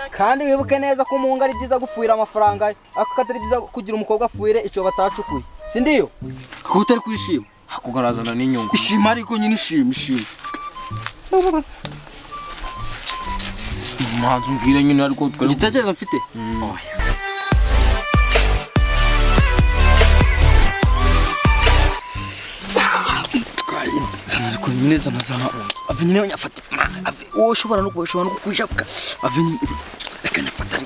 kandi wibuke neza ko mu ngari byiza gufuira amafaranga akatari byiza kugira umukobwa afuire ico batacukuye sindiyo ko utari kwishima akugarazana n'inyungu ishima ariko nyine ishima manzu mbwire nyine ariko twari igitekerezo mfite neza nazama avinyine nyafata wowe ushobora no kujabwa avinyine akanyafata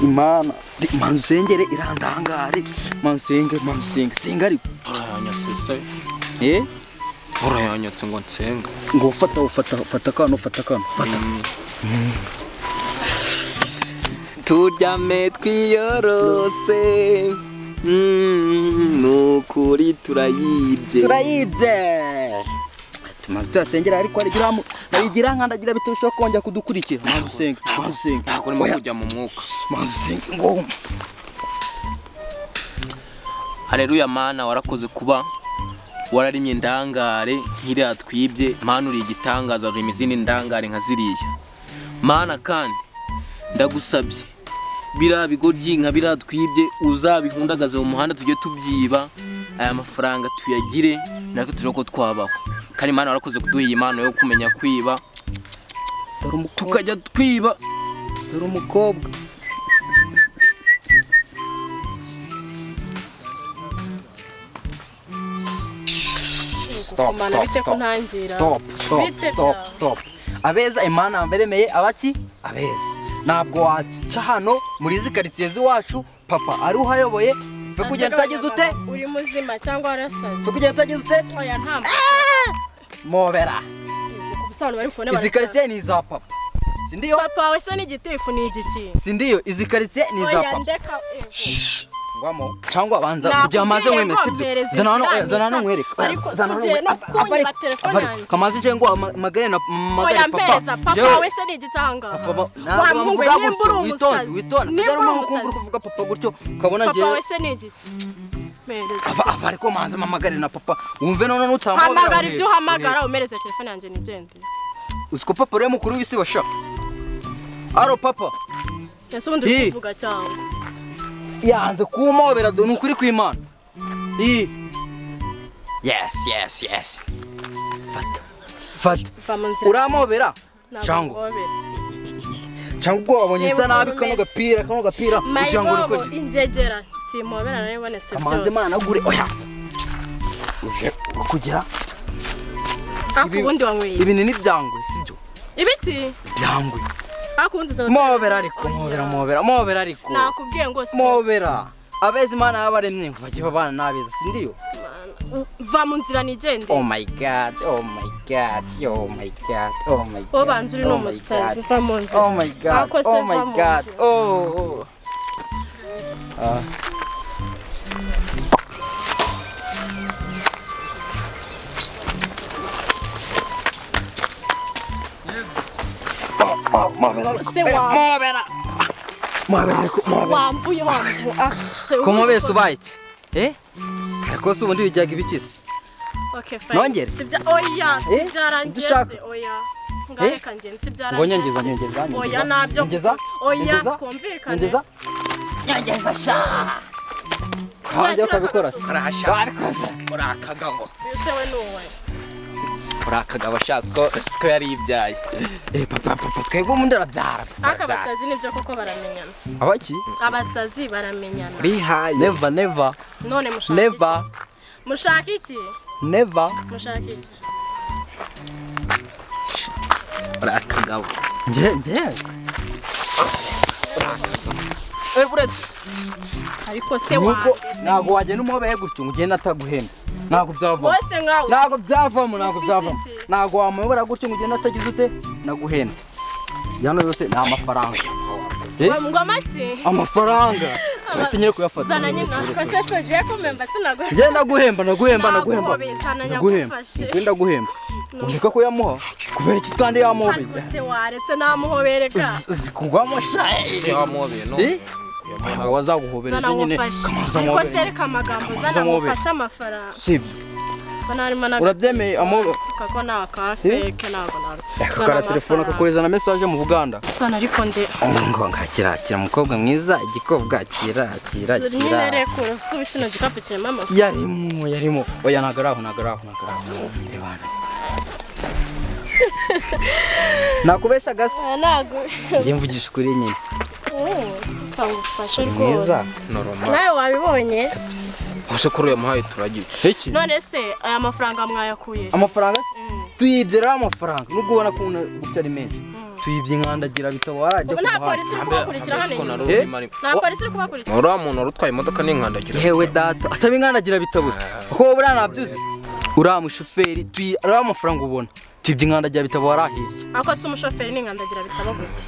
imana mansengere irandangare mansenge senga ari aranyatse urayanyatse ngo nsenga ngo fata kano fata turyame twiyorose nukuri turayibye tumaze turasengera ariko arigira nkandagira bite bishobora kongera kudukurikira maze usenga ntabwo urimo kujya mu mwuka maze usenga ngo haleluya mana warakoze kuba wararimye indangare nk'iriya twibye mana uri igitangaza rurimo izindi ndangare nka ziriya mana kandi ndagusabye bira bigoryi nka bira twibye uzabihundagaze mu muhanda tujye tubyiba aya mafaranga tuyagire nako turiko twabaho kandi mana warakoze kuduha impano yo kumenya kwiba tukajya twiba dore umukobwa Stop. Abeza imana mberemeye abaki abeza ntabwo waca hano muri zikaritsiye ziwacu papa ari uhayoboye fe kugenda utagize ute uri muzima cyangwa warasaze fe kugenda utagize ute oya ntambo mobera kubisobanura bari kubona izikaritsiye ni za papa sindiyo papa we se n'igitifu ni igiki sindiyo izikaritsiye ni za papa ngwamo cyangwa banza kujya amaze mweme sibyo zana no mwereka zana no kunywa telefone yanjye kamaze je ngo magare na magare papa we se n'igitanga wamuvuga gutyo witonda nigera umuntu kumvura kuvuga papa gutyo kabona ngiye papa we se n'igiti ava ariko manza mamagare na papa wumve none n'utamba hamagara ibyo hamagara umereze telefone yanjye nigende usiko papa rero mukuru wisi bashaka aro papa ese ubundi kuvuga cyangwa yanze kumobera do nukuri kw'Imana yes fata uramobera cyangwa ubwo wabonye isa nabi kano gapira kugira ngo niko injegera simobera nayo ibonetse byose amanze Imana agure oya uje kugira akubundi wanyweye ibintu ni byangwe sibyo ibiki byangwe akundi zose mobera ariko mobera ariko nakubwiye ngo si mobera abezi Imana yabaremye ngo bagiye babana nabeza sindiyo va mu nzira nigende oh my god obanze uri n'umusazi va mu nzira oh my god Como ves ubaye ariko se ubundi bijyaga ibikisi nongere sibya oya sibyarangiye oya ngareka ngende sibyarangiye ngo nyongeza oya nabyo oya kumvikane nyongeza sha kandi ukabikora arahasha urakagaho yewe nuwe urakagabo shako siko yari ibyaye papa twebwe umuntu arabyara akabasazi nibyo koko baramenyana abaki abasazi baramenyana bihaye never none mushaka iki never mushaka iki urakagabo nge buretse ariko se wa ntago wagenda umubeye gutyo ugenda ataguhenda ntago byavamo bose nkawe ntago byavamo ntago wamubura gutyo ugenda atagize ute naguhenda yano yose ni amafaranga ngo make amafaranga basinye kuyafata zana nyina kose soje kumemba sinago ngenda guhemba naguhemba ngenda guhemba ushaka ko yamuha kubera iki kandi yamuhobe ariko se waretse namuhobereka zikugwamo shaye se wamuhobe no ntabwo wazaguhobereje nyine kamanza muhobe ariko sereka amagambo zana mufasha amafaranga sibyo urabyemeye amobe kako na kafeke nago kakara telefone akakoreza na message mu Buganda sana ariko nde ngo ngakira mukobwa mwiza igikobwa kira nyine ko subi kino gikapu cye mama yarimo oya nagaraho nakubesha gasa nago ngiye mvugisha kuri nyine kangufashe mwiza normal nawe wabibonye ose kuri uyu muhaye turagiye iki none se aya mafaranga mwayakuye amafaranga tuyibyera amafaranga nubwo ubona ko utari menshi tuyibye nkandagira bitabo waraje nta polisi kubakurikira hano nta polisi kubakurikira ura muntu urutwaye imodoka n'inkandagira yewe data atabe nkandagira bitabo se ko bura nabyuze ura mushoferi tuyira amafaranga ubona tuyibye nkandagira bitabo warahirye ako se umushoferi n'inkandagira bitabo gute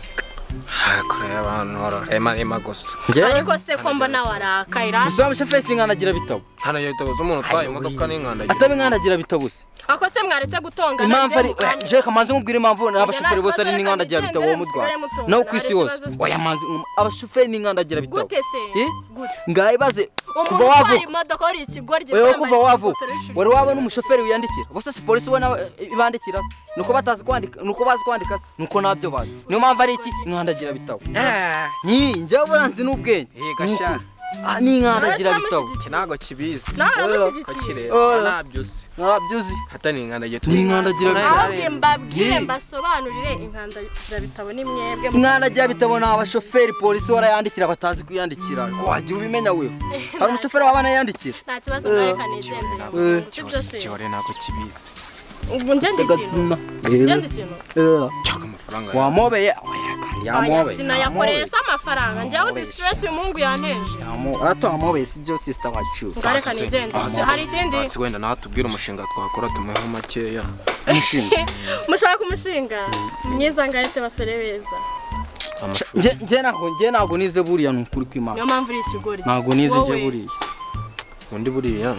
kure y'abantu ema gusa ariko se ko mbona warakaira gusa umushoferi singanagira bitabo hano yahita umuntu utwaye imodoka n'inkandagira atabe nkandagira bitabo se ako se mwaretse gutonga impamvu ari je kamanze nkubwira impamvu n'abashoferi bose ari n'inkandagira bitabo mu Rwanda no ku isi yose oya manzi abashoferi n'inkandagira bitabo gute se gute ngaye baze kuva wavu imodoka uri ikigorye wewe kuva wavu wari wabona umushoferi wiyandikira bose si polisi ubona ibandikira nuko batazi kwandika nuko bazi kwandika nuko nabyo bazi niyo mpamvu ari iki inkandagira bitabo njye buranzi n'ubwenge gasha ni inkandagira bitabo kinago kibizi naramushyigikiye nabyuzi hatani inkandagira ni inkandagira bitabo mbabwire mbasobanurire inkandagira bitabo ni mwebwe inkandagira bitabo ni abashoferi polisi warayandikira batazi kuyandikira ko wagiye ubimenya wewe hari umushoferi wabana yandikira nta kibazo mwerekane igendera sibyo se cyore nako kibizi ubu ngende ikintu cyaka amafaranga wamobeye yamobeye sinayakoreye se amafaranga njyaho uzi stress uyu mungu yanteje arato amobeye si byo sister wacu ngarekane igendera hari ikindi wenda natubwira umushinga twakora tumuheho makeya umushinga mushaka umushinga mwiza ngahe se basore beza nje ntago nize buriya n'ukuri kw'Imana niyo mpamvu uri ikigori ntago nize nje buriya undi buriya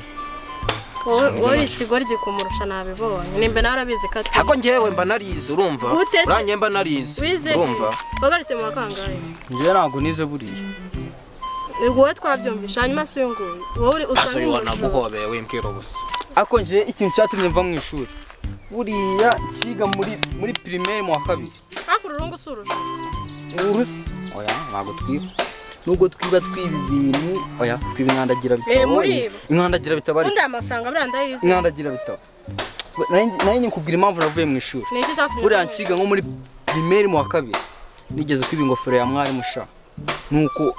wowe ikigoryi kumurusha nabibonye nimbe narabizi kati ako ngewe mba narize urumva uranye mba narize urumva bagaruke mu bakangaye nje ntago nize buriya wowe twabyumvisha hanyuma se uyu nguyu wowe usanga inyuma naguhobeye wimbwira gusa ako nje ikintu cyatumye mva mu ishuri buriya kiga muri primaire mu wa kabiri ako urungu suruje urusi oya ntago twiba nubwo twiba ibintu oya twiba inkandagira bitabo inkandagira bitabo undi amafaranga buranda yize inkandagira bitabo nayo nkubwira impamvu navuye mu ishuri buriya nkiga nko muri primaire mu wa kabiri nigeze kwiba ingofero ya mwarimu sha nuko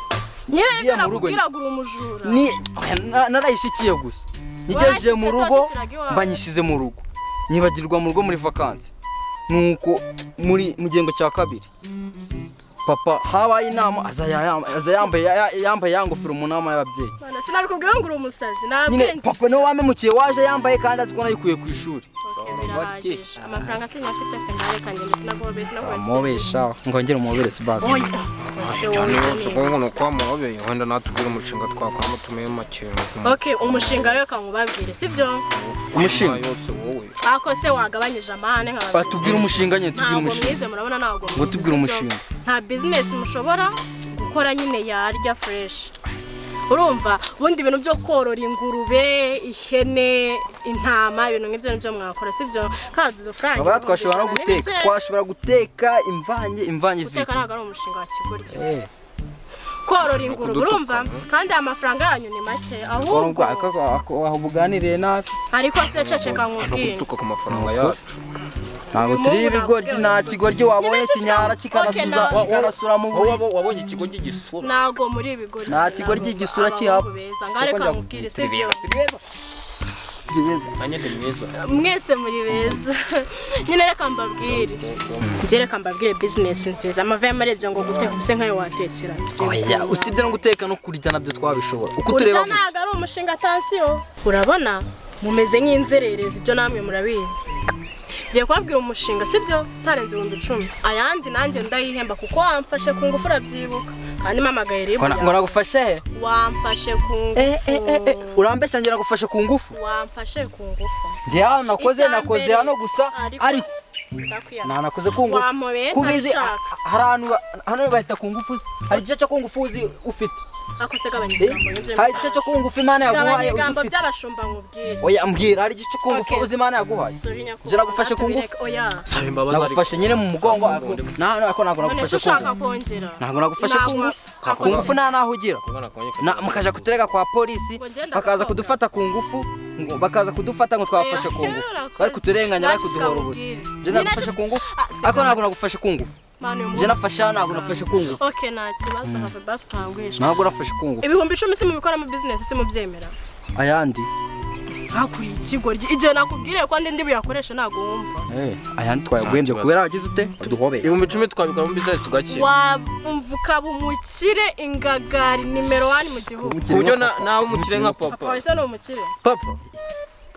nyine nakubwira gura umujura ni narayishikiye gusa nigeje mu rugo mbanyishize mu rugo nyibagirwa mu rugo muri vacances nuko muri mugengo cya kabiri papa habaye inama aza yambaye yangofero mu nama y'ababyeyi bana sinabikubwiye ngo uri umusazi nyine papa no wamemukiye waje yambaye kandi azi ko nayikuye ku ishuri amafaranga sinyafite se ngareka ngende sinagobese mobesha ngongera umubere sibazi cyane yose ngo no kwa mobeye wenda natubwira umushinga twakora mutume make okay umushinga rero kamubabwire sibyo umushinga yose wowe ako se wagabanyije amahane nk'abandi batubwira umushinga nyine tubwira umushinga mwize murabona ntabwo ngo tubwira umushinga nta business mushobora gukora nyine yarya fresh urumva ubundi ibintu byo korora ingurube ihene intama ibintu nk'ibyo nibyo mwakora sibyo kandi zo franga aba twashobora guteka imvange guteka ntabwo ari umushinga wa kigoryi korora ingurube urumva kandi amafaranga yanyu ni make ahubwo aho buganiriye nabi ariko se ceceka nkubwire tuko ku mafaranga yacu ntabwo turi ibigoryi nta kigoryi wabonye kinyara kikanasura mu buye wabonye ikigoryi gisura ntago muri ibigoryi nta kigoryi gisura kihaba ngareka nkubwire sibyo mwese muri beza nyine reka mbabwire business nziza amava y'amarebyo ngo guteka ubuse nkayo watekera oya usibye no guteka no kurya nabyo twabishobora uko tureba ntabwo ari umushinga atansiyo urabona mumeze nk'inzererezi ibyo namwe murabizi ngiye kubabwira umushinga sibyo utarenze 10,000 ayandi nanjye ndayihemba kuko wamfashe ku ngufu urabyibuka kandi mamagaye rero ngo nagufashe he wamfashe ku ngufu urambeshya ngira nagufashe ku ngufu wamfashe ku ngufu ngiye hano nakoze hano gusa ariko nakoze ku ngufu kubizi hari hano bahita ku ngufu hari igice cyo ku ngufu ufite ako se gabanyigamba n'ibyo hari igice cyo kungufu Imana yaguhaye gabanyigamba uzufite by'abashumba nkubwire oya mbwira hari igice cyo kungufu Okay. uzi Imana yaguhaye sorry nyakubahwa Jya nagufashe ku ngufu. oya saba imbabazi ariko nagufashe nyine mu mugongo ariko ntabwo none se nagufashe ku ushaka ngufu kongera ntabwo nagufashe ku ngufu ku ngufu nta naho ugira kungana konye mukaja kuturega kwa polisi Ngo ngenda bakaza gakoga. kudufata ku ngufu bakaza kudufata ngo twafashe ku ngufu bari kuturenganya bari kuduhora ubusa je nagufashe ku ngufu ariko ntabwo nagufashe ku ngufu je nafashe ntabwo nafashe ku ngufu okay nta kibazo have basi utangwisha ntabwo nafashe ku ngufu ibihumbi 10 si mubikora mu business si mubyemera ayandi hakuri ikigoryi igihe nakubwiriye ko ndi buyakoresha ntago wumva ayandi twayaguhembye kubera wagize ute tuduhobeye 10,000 twabikora mu business tugakira wumvuka bumukire ingagari nimero 1 mu gihugu ku buryo nawe umukire nka papa papa wese ni umukire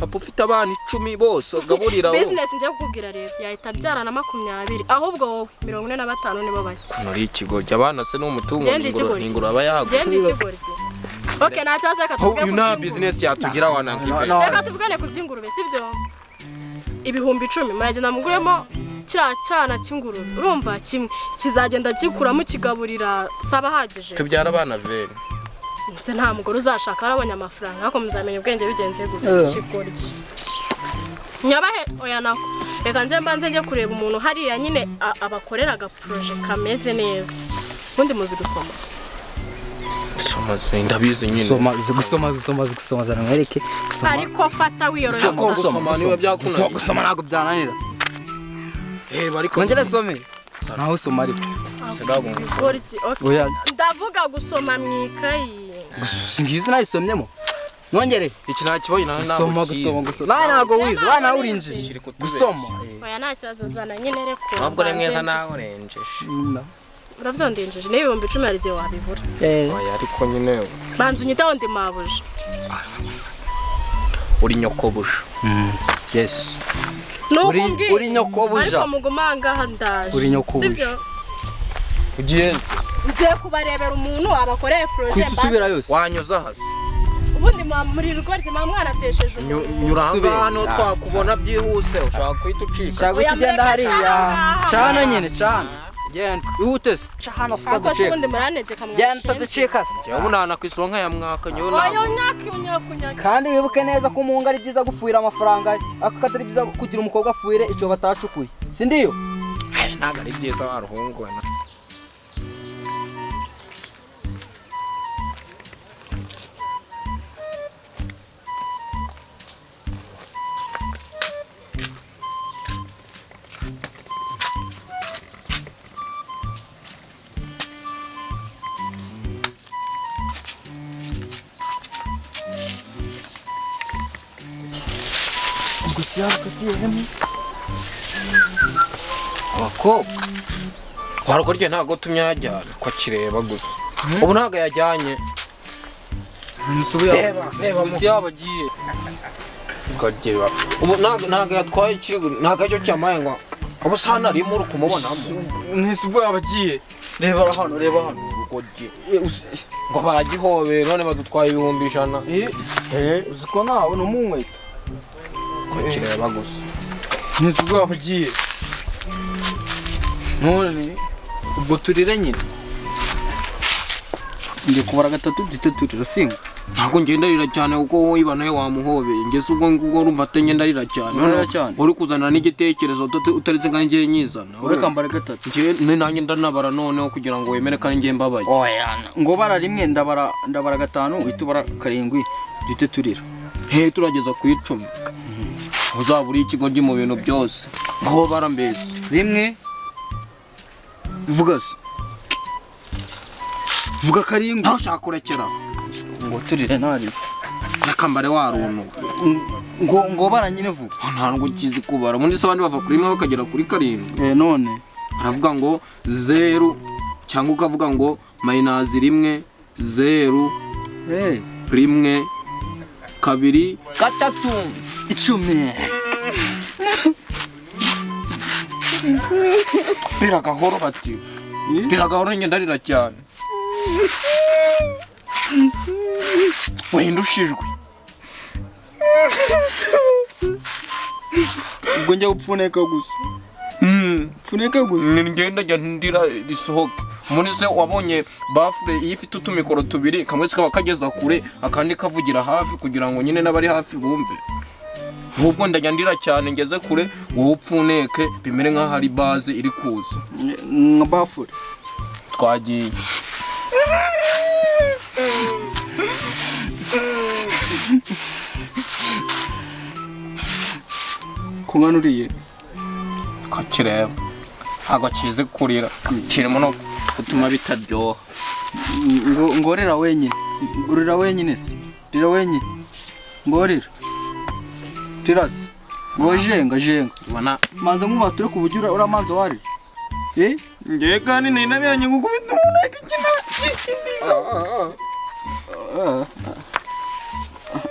papa ufite abana 10 bose ugaburira wowe business ngiye kukubwira rero yahita abyara na 20 ahubwo wowe 45 nibo bake nuri ikigo cy'abana se n'umutungo Genda ikigoryi. inguru aba yaguze genda ikigoryi okay nta kibazo reka tuvuge uyu nta business yatugira wanankive reka tuvugane ku by'ingurube sibyo ibihumbi 10 muragenda muguremo kiriya cyana cy'ingurube urumva kimwe kizagenda gikuramo kigaburira saba hagije tubyara abana vere se nta mugore uzashaka arabonye amafaranga ariko muzamenya ubwenge bigenze gutya kigoryi nyabahe oya nako reka nze mbanze njye kureba umuntu hariya nyine abakorera agaproje kameze neza ubundi muzi gusoma soma ndabizi nyine gusoma zaramwereke ariko fata wiyoroye gusoma niba byakunaniye gusoma ntabwo byananira reba ariko nongere nsome naho usoma ariko Gorgi, okay. oya Ndavuga gusoma mu ikayi. ngizi nayisomyemo nongere iki nta kibaye gusoma ntabwo wize bana urinjije gusoma Oya nta kibazo zana nyine reko. ntabwo ari mwiza nawe urenjeje Uravyondinjeje n'ibihumbi 10 arigiye wabibura. oya ariko nyine Banzu nyitaho ndi mabuje. uri nyokobuja yes Nukumbwi. uri nyokobuja Ariko mugumanga handaje. Uri nyokobuja. Sibyo? ugiyenze Ngiye kubarebera umuntu abakoreye projet kwisubira yose wanyuza hasi Ubundi muri rugoryi mwana atesheje nyura hano twakubona byihuse ushaka kwita ucika shaka kugenda hariya cana nyine cana genda ihute cana Ako sitaduceka ubundi muranegeka genda utaducika se ubu nana kwisonka ya mwaka nyo Oyo nyakunyaka. kandi wibuke neza ko umunga ari byiza gufuira amafaranga ako katari byiza kugira umukobwa afuire icyo batacukuye si ndiyo ntabwo ari byiza waruhungu na abakobwa warugorye ntago tumye yajyana ko akireba gusa ubu ntago yajyanye reba musi yabagiye ukagera ubu ntago yatwaye ntago cyo cyamaye ngo ubu sana arimo uri kumubonamo ntisi ubwo yabagiye reba hano urugorye ngo baragihobeye none badutwaye 100,000 uzi ko nawe no mu nkweto ko akireba gusa ntisi ubwo yabagiye none ubwo turire nyine ngiye kubara gatatu duhite turira singa ntago ngendarira cyane kuko wowe iba nawe wamuhobeye ngeze ubwo ngubwo urumva atengendarira cyane Ndarira cyane. uri kuzana n'igitekerezo utaretse nka ngiye nyizana ureka mbare gatatu njye nanjye ndanabara noneho kugira ngo wemere kandi ngiye mbabaye oya ngo bara rimwe ndabara gatanu uhita ubara karindwi duhite turira turageza ku 10 uzaba uri ikigoryi mu bintu byose ngaho bara mbese rimwe vuga se vuga karindwi ntaho ushaka kurekera ngo turire ntari reka mbare waruntu ngo bara nyine vuga ntabwo ukizi kubara ubundi se abandi bava kuri 1 bakagera kuri 7 none aravuga ngo 0 cyangwa ukavuga ngo minus 1 0 1 2 3 10 biragahoro bati biragahoro ngendarira cyane wahindushijwe ubwo njya gupfuneka gusa pfuneka gusa ngenda njya ndira risohoke muri se wabonye bafure iyo ifite utumikoro tubiri kamwe kaba kageza kure akandi kavugira hafi kugira ngo nyine n'abari hafi bumve. Ahubwo ndajya cyane ngeze kure wowe upfuneke bimere nk'aho ari baze iri kuza nka bafure. Twagiye kunganuriye kakireba ntabwo kize kurira kirimo no gutuma bitaryoha. ngorera wenyine, ngorera wenyine se, rira wenyine, ngorera tirasi ngojenga ubona manza nkubature ku buryo uramanza wari ngiye kandi ninabyanyu gukubita umuntu akikina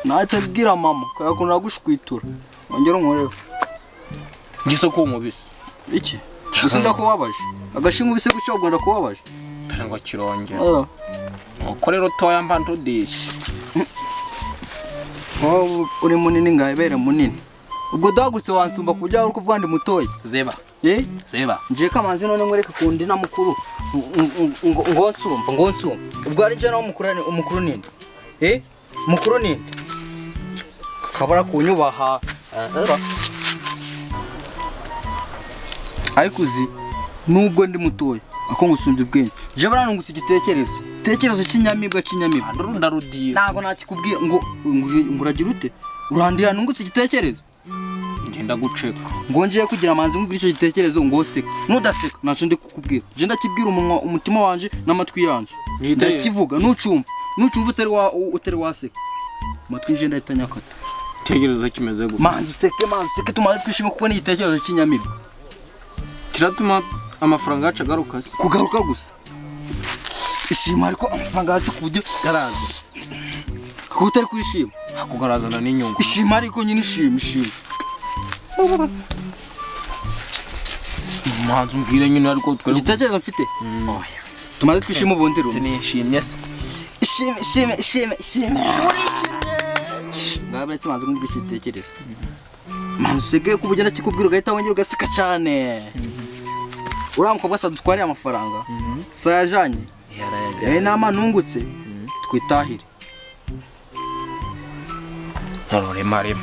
natabwira mama kayakunda gushwitura ongera unkoreho ngiso ko umubise iki gusa ndakubabaje agashinga ubise gucyo ugenda kubabaje ngo kironge uko rero toya mbandodisha uri munini ngayibere munini ubwo dagutse wansumba kujya uri kuvuga ndi mutoya zeba nje kamanzi none ngwereka kundi na mukuru ngonsumba ubwo ari nje nawo umukuru ninde mukuru ninde kabara kunyubaha ariko uzi nubwo ndi mutoya ako ngusumbye ubwenge je baranungutse igitekerezo cy'inyamibwa ndarudiye ntago nakikubwira ngo uragira ute urandira nungutse igitekerezo ngenda guceka ngo ngiye kugira amanzi ngubira icyo gitekerezo ngo seka nudaseka naco ndi kukubwira je ndakibwira umunwa umutima wanje n'amatwi yanje ndakivuga nucumva utari waseka amatwi nje ndahita nyakata tegerezo kimeze gute manzi useke tumaze twishime kuko ni igitekerezo cy'inyamibwa kiratuma amafaranga yacu agaruka se kugaruka gusa ishima ariko amafaranga yacu ku buryo garaza kuko utari kwishima akugarazana n'inyungu ishima ariko nyine ishima manzi umbwire nyine ariko twari igitekerezo mfite tumaze twishime ubundi rumwe sinishimye se ishime ngabetse manzi ngubira icyo gitekerezo manzi useke ku buryo ndakikubwira ugahita wongera ugaseka cyane uriya mukobwa asa dutwariye amafaranga sayajanye nama nungutse twitahire ntorore marema